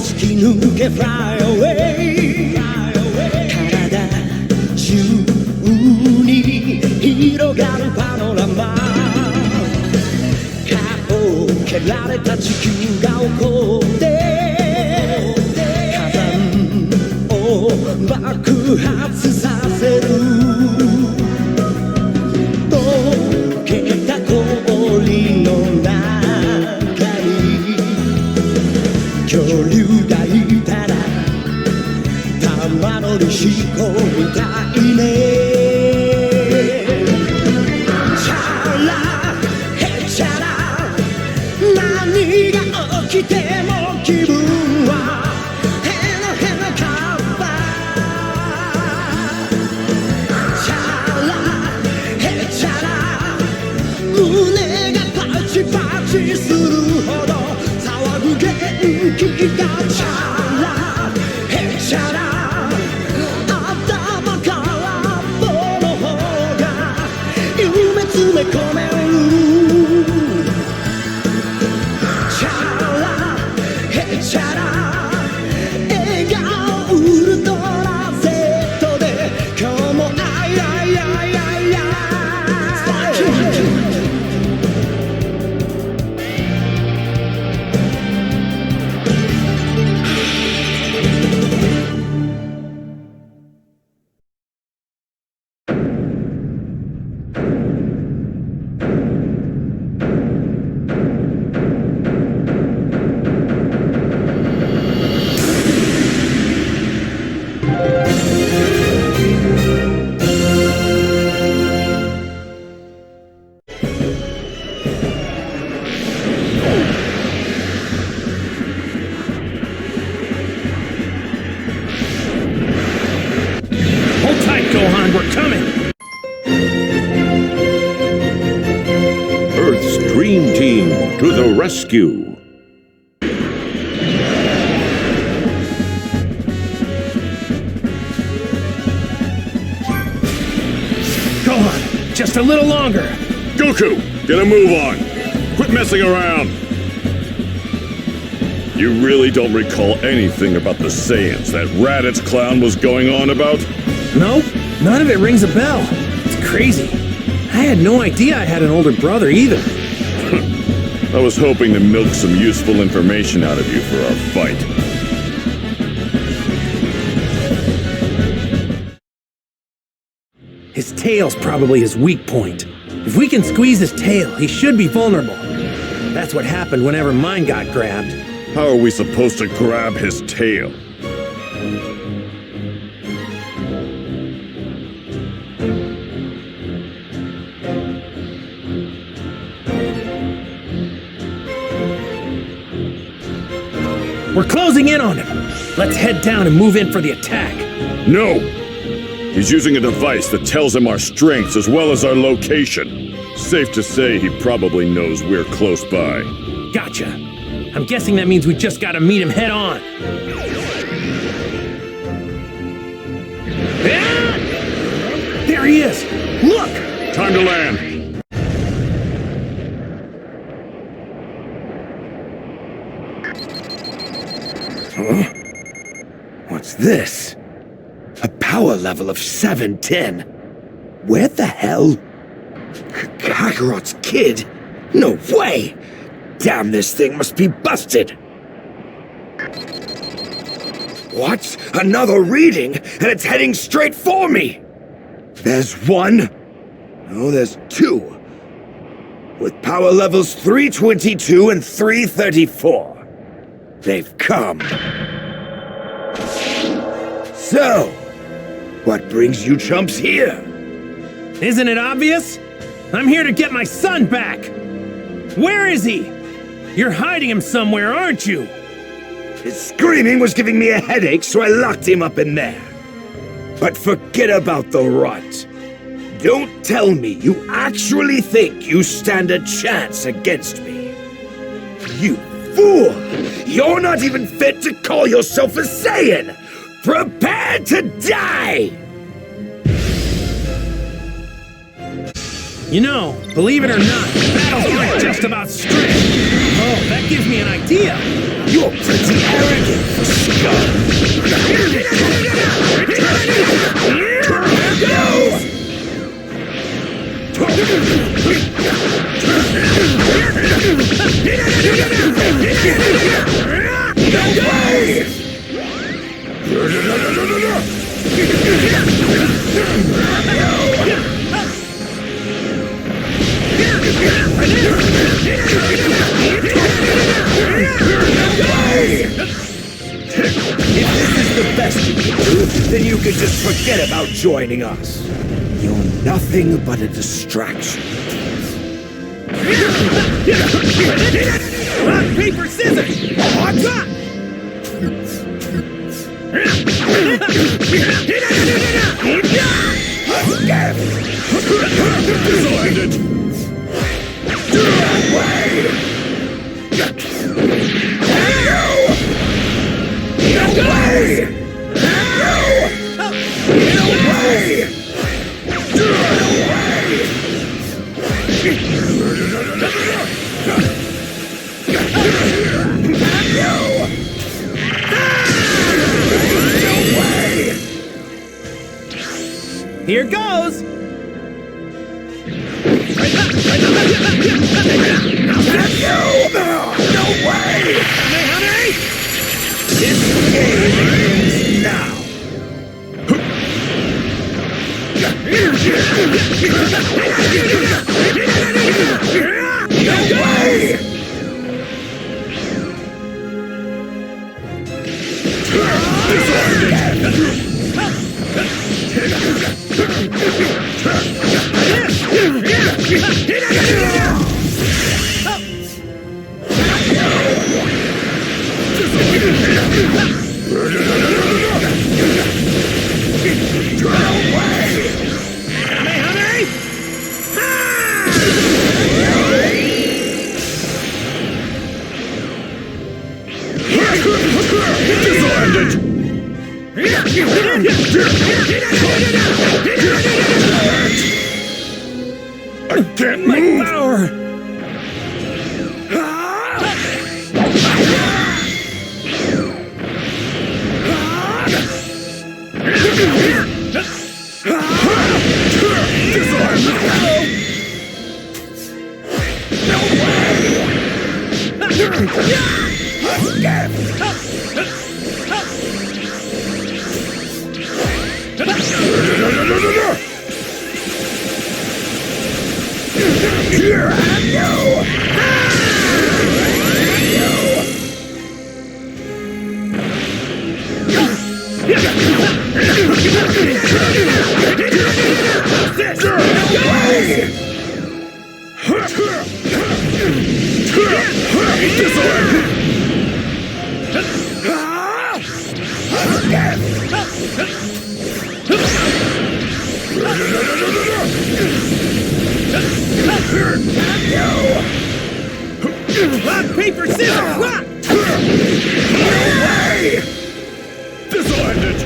突き抜け Fly away 体中に広がるパノラマ顔を蹴られた地球が起こって火山を爆発させる溶けた氷の中に恐竜がいたら玉乗り飛行みたいねチャラヘチャラ何が起きても気分はヘナヘナカッパチャラヘチャラ胸がパチパチするほど騒ぐ元気がチャラヘチャラ頭から棒の方が夢詰め込めるチャラヘチャラ笑顔ウルトラ Z で今日もアイアイアイアイアイHold tight, Gohan, we're coming! Earth's Dream Team to the rescue! Gohan, just a little longer! Goku, get a move on! Quit messing around! You really don't recall anything about the Saiyans that Raditz clown was going on about? Nope, none of it rings a bell. It's crazy. I had no idea I had an older brother either. I was hoping to milk some useful information out of you for our fight. His tail's probably his weak point. If we can squeeze his tail, he should be vulnerable. That's what happened whenever mine got grabbed. How are we supposed to grab his tail? We're closing in on him. Let's head down and move in for the attack. No! He's using a device that tells him our strengths as well as our location. Safe to say he probably knows we're close by. Gotcha. I'm guessing that means we just gotta meet him head on. Ah! There he is! Look! Time to land! Huh? What's this? A power level of 710. Where the hell? Kakarot's kid? No way! Damn, this thing must be busted! What? Another reading? And it's heading straight for me! There's one. No, there's two. With power levels 322 and 334. They've come. So, what brings you chumps here? Isn't it obvious? I'm here to get my son back! Where is he? You're hiding him somewhere, aren't you? His screaming was giving me a headache, so I locked him up in there. But forget about the rot. Don't tell me you actually think you stand a chance against me. You fool! You're not even fit to call yourself a Saiyan! Prepare to die! You know, believe it or not, battles aren't just about strength. Oh, that gives me an idea. You're pretty arrogant for If this is the best you can do, then you can just forget about joining us. You're nothing but a distraction. Rock, paper, scissors! What? Here goes! No way! Honey! This game ends now. No way! I can't My move! power! Rock, paper, scissors, rock! This'll end it!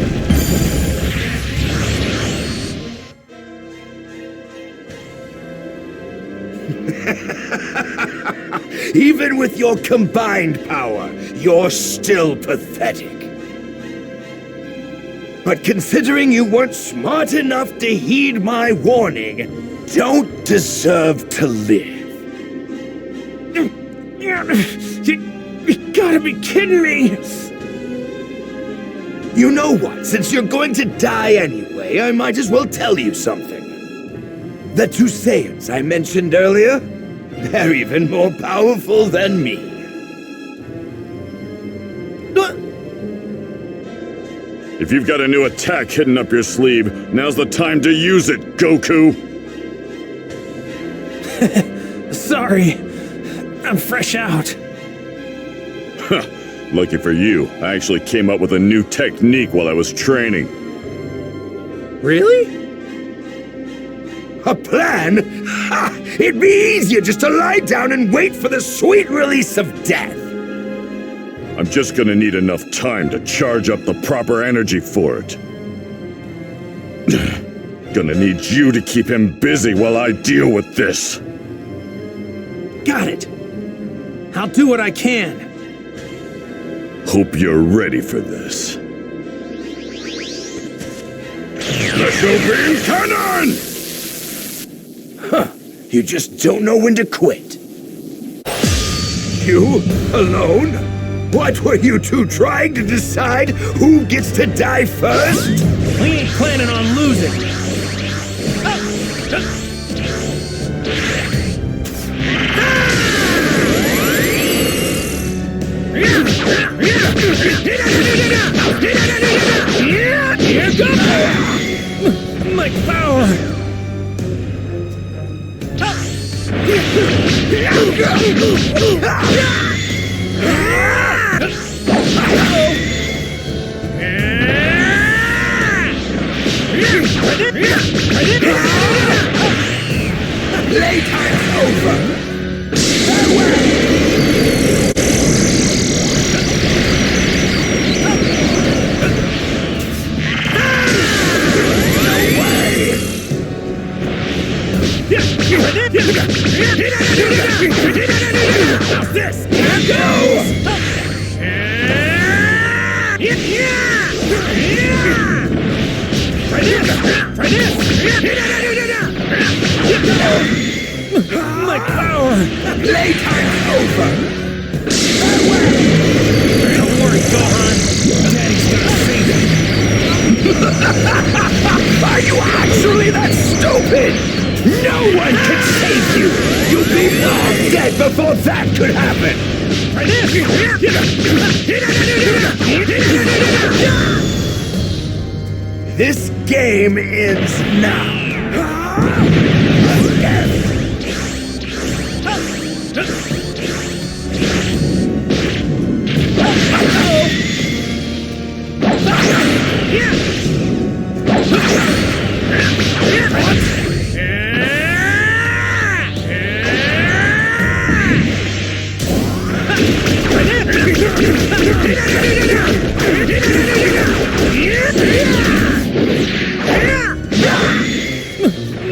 Even with your combined power, you're still pathetic. But considering you weren't smart enough to heed my warning, don't deserve to live. You gotta be kidding me! You know what? Since you're going to die anyway, I might as well tell you something. The two Saiyans I mentioned earlier, they're even more powerful than me. If you've got a new attack hidden up your sleeve, now's the time to use it, Goku! Sorry, I'm fresh out. Lucky for you, I actually came up with a new technique while I was training. Really? A plan? Ha! It'd be easier just to lie down and wait for the sweet release of death. I'm just gonna need enough time to charge up the proper energy for it. Gonna need you to keep him busy while I deal with this. Got it. I'll do what I can. Hope you're ready for this. Special beam cannon! You just don't know when to quit. You? Alone? What were you two trying to decide who gets to die first? We ain't planning on losing. Here goes! My power! Playtime's over! How's this? Here goes! Try this! My power! Playtime's over! Don't worry, Gohan. Daddy's gonna save it. Are you actually that stupid? No one can save you! You'll be long dead before that could happen! Try this! This game ends now!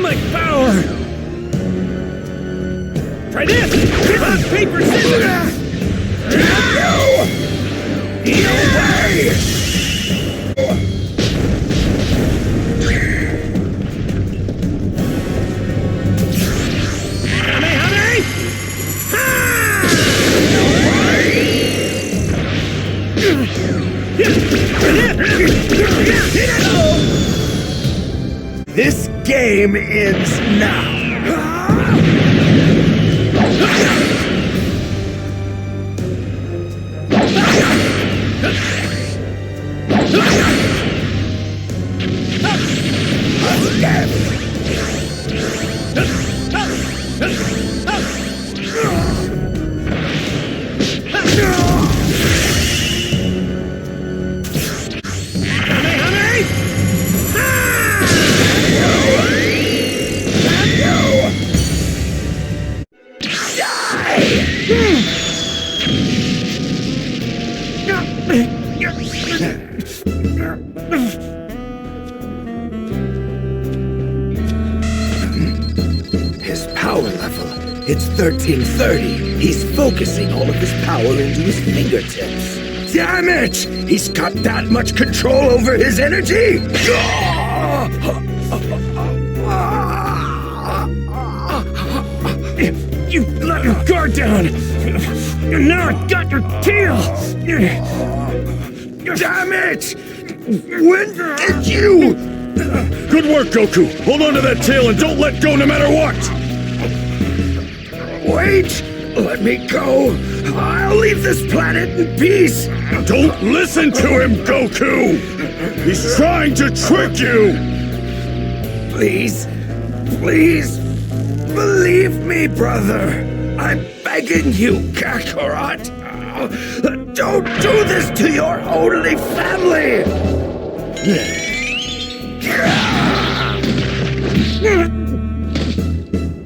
My power! Try this! Rock, paper, scissors! No way! This game ends now. His power level, it's 1330. He's focusing all of his power into his fingertips. Damn it! He's got that much control over his energy! You let your guard down! And now I got your tail! Damn it! When did you... Good work, Goku! Hold on to that tail and don't let go no matter what! Wait! Let me go! I'll leave this planet in peace! Don't listen to him, Goku! He's trying to trick you! Please, please, believe me, brother! I'm begging you, Kakarot! Don't do this to your only family!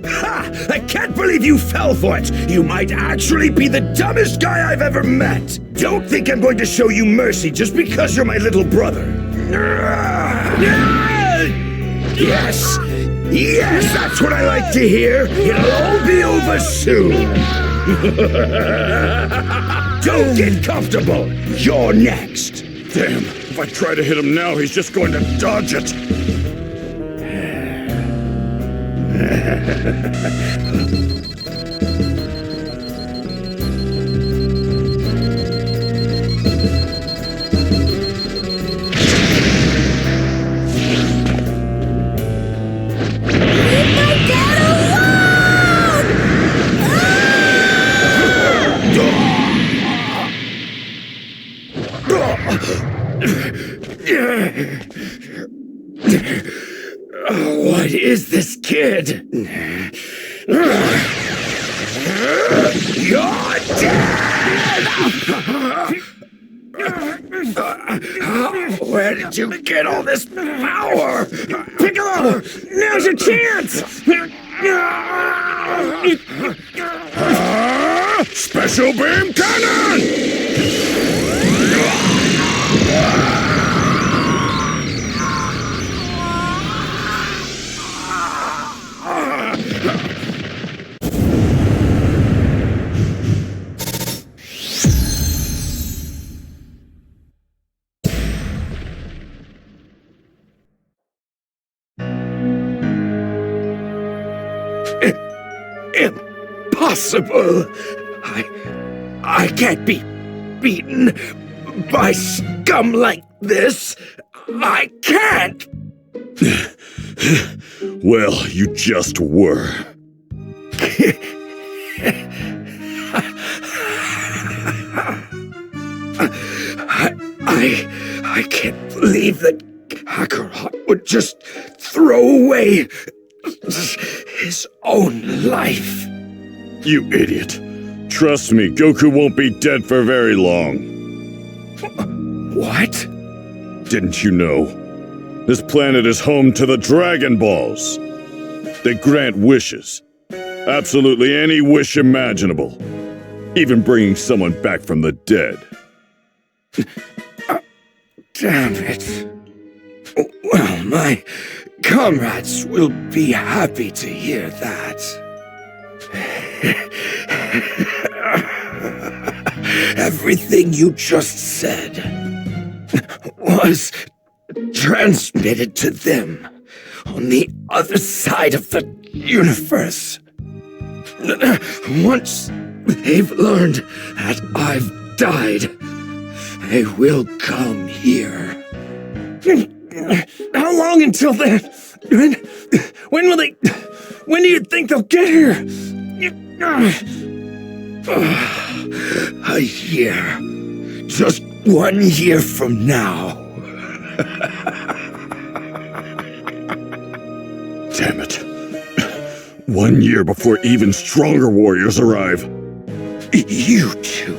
Ha! I can't believe you fell for it! You might actually be the dumbest guy I've ever met! Don't think I'm going to show you mercy just because you're my little brother! Yes! Yes, that's what I like to hear! It'll all be over soon! Don't get comfortable! You're next! Damn, if I try to hit him now, he's just going to dodge it. What is this kid? You're dead! Where did you get all this power? Piccolo! Now's your chance! Special beam cannon! Impossible! I can't be beaten by scum like this. I can't! Well, you just were. I can't believe that Kakarot would just throw away his own life. You idiot. Trust me, Goku won't be dead for very long. What? Didn't you know? This planet is home to the Dragon Balls. They grant wishes. Absolutely any wish imaginable. Even bringing someone back from the dead. Damn it. Well, my comrades will be happy to hear that. Everything you just said was transmitted to them on the other side of the universe. Once they've learned that I've died, they will come here. How long until then? When will they... When do you think they'll get here? A year. Just 1 year from now. Damn it. 1 year before even stronger warriors arrive. You two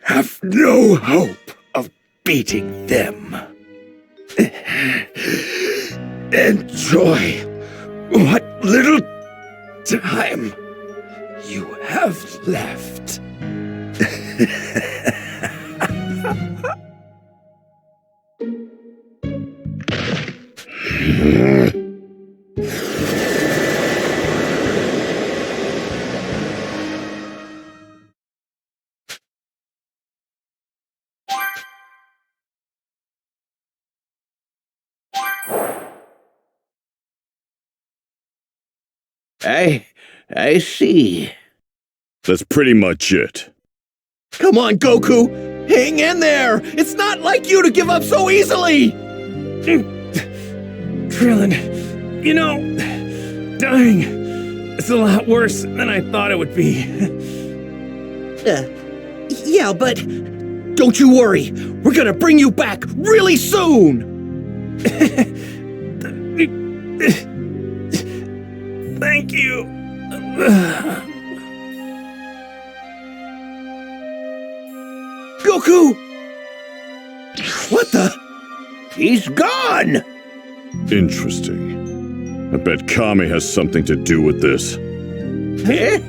have no hope of beating them. Enjoy what little time you have left. I see. That's pretty much it. Come on, Goku! Hang in there! It's not like you to give up so easily! Krillin, you know, dying is a lot worse than I thought it would be. Yeah, but don't you worry. We're gonna bring you back really soon! Thank you. Goku! What the? He's gone! Interesting. I bet Kami has something to do with this. Eh?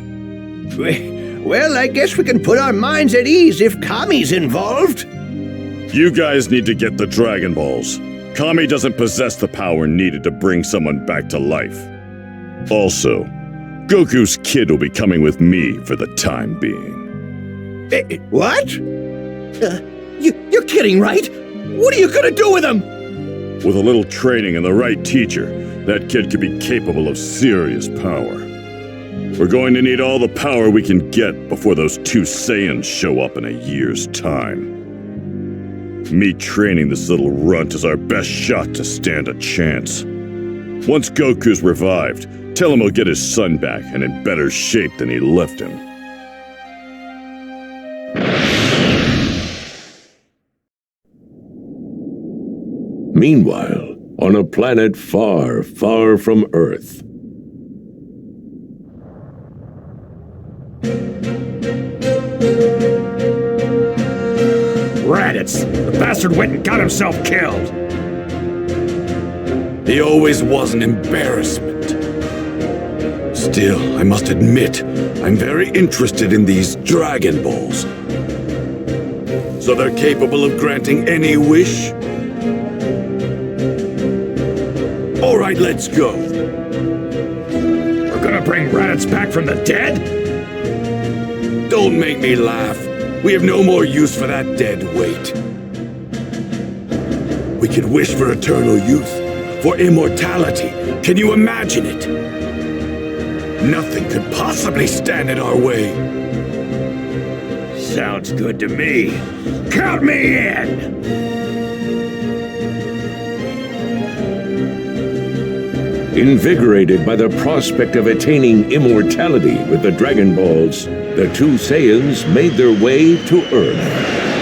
Well, I guess we can put our minds at ease if Kami's involved. You guys need to get the Dragon Balls. Kami doesn't possess the power needed to bring someone back to life. Also, Goku's kid will be coming with me for the time being. What? You're kidding, right? What are you gonna do with him? With a little training and the right teacher, that kid could be capable of serious power. We're going to need all the power we can get before those two Saiyans show up in a year's time. Me training this little runt is our best shot to stand a chance. Once Goku's revived, tell him he'll get his son back and in better shape than he left him. Meanwhile, on a planet far, far from Earth. Raditz! The bastard went and got himself killed! He always was an embarrassment. Still, I must admit, I'm very interested in these Dragon Balls. So they're capable of granting any wish? All right, let's go. We're gonna bring Raditz back from the dead? Don't make me laugh. We have no more use for that dead weight. We could wish for eternal youth, for immortality. Can you imagine it? Nothing could possibly stand in our way. Sounds good to me. Count me in! Invigorated by the prospect of attaining immortality with the Dragon Balls, the two Saiyans made their way to Earth.